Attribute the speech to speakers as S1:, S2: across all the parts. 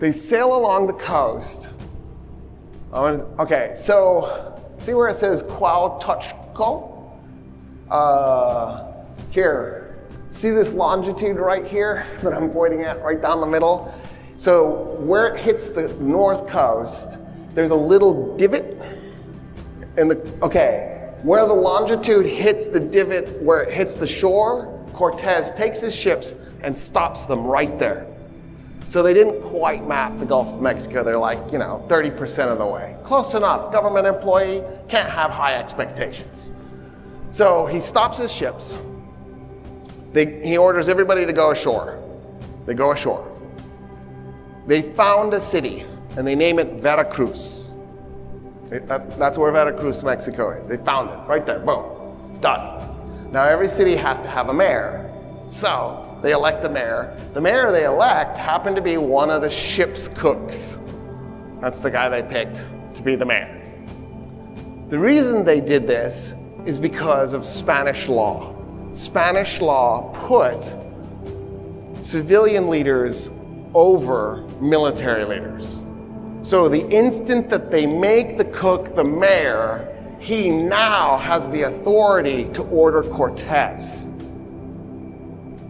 S1: They sail along the coast. Okay, so see where it says Cuauhtémoc? Here, see this longitude right here that I'm pointing at right down the middle? So where it hits the north coast, there's a little divot in the, where the longitude hits the divot where it hits the shore, Cortez takes his ships and stops them right there. So they didn't quite map the Gulf of Mexico. They're like, 30% of the way. Close enough. Government employee can't have high expectations. So he stops his ships. He orders everybody to go ashore. They go ashore. They found a city, and they name it Veracruz. That's where Veracruz, Mexico is. They found it right there. Boom. Done. Now every city has to have a mayor. So they elect a mayor. The mayor they elect happened to be one of the ship's cooks. That's the guy they picked to be the mayor. The reason they did this is because of Spanish law. Spanish law put civilian leaders over military leaders. So the instant that they make the cook the mayor, he now has the authority to order Cortez.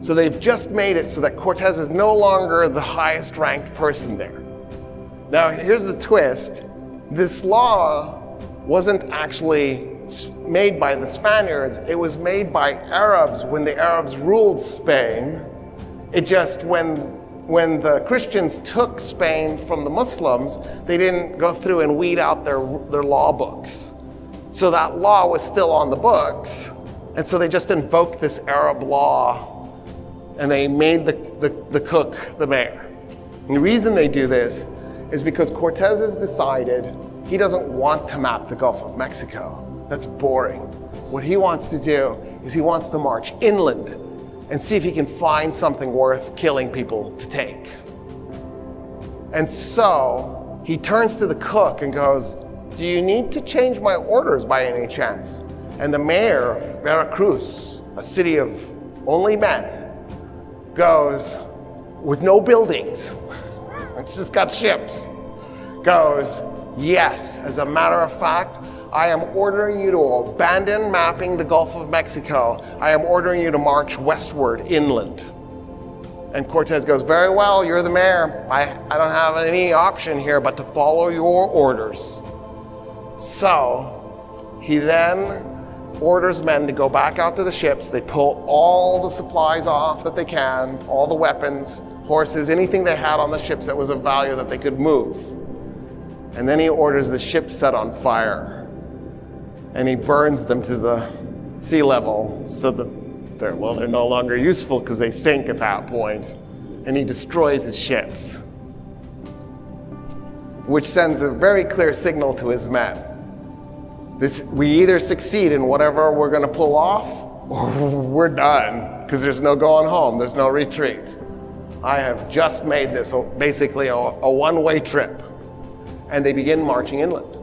S1: So they've just made it so that Cortez is no longer the highest ranked person there. Now here's the twist. This law wasn't actually made by the Spaniards. It was made by Arabs when the Arabs ruled Spain. It just, when the Christians took Spain from the Muslims, they didn't go through and weed out their law books. So that law was still on the books. And so they just invoked this Arab law and they made the cook the mayor. And the reason they do this is because Cortez has decided he doesn't want to map the Gulf of Mexico. That's boring. What he wants to do is he wants to march inland and see if he can find something worth killing people to take. And so he turns to the cook and goes, "Do you need to change my orders by any chance?" And the mayor of Veracruz, a city of only men, goes, with no buildings, it's just got ships, goes, "Yes, as a matter of fact, I am ordering you to abandon mapping the Gulf of Mexico. I am ordering you to march westward inland." And Cortez goes, "Very well, you're the mayor. I don't have any option here but to follow your orders." So he then orders men to go back out to the ships. They pull all the supplies off that they can, all the weapons, horses, anything they had on the ships that was of value that they could move. And then he orders the ships set on fire. And he burns them to the sea level so that they're no longer useful because they sink at that point. And he destroys his ships, which sends a very clear signal to his men. We either succeed in whatever we're going to pull off, or we're done, because there's no going home, there's no retreat. I have just made this basically a one-way trip. And they begin marching inland.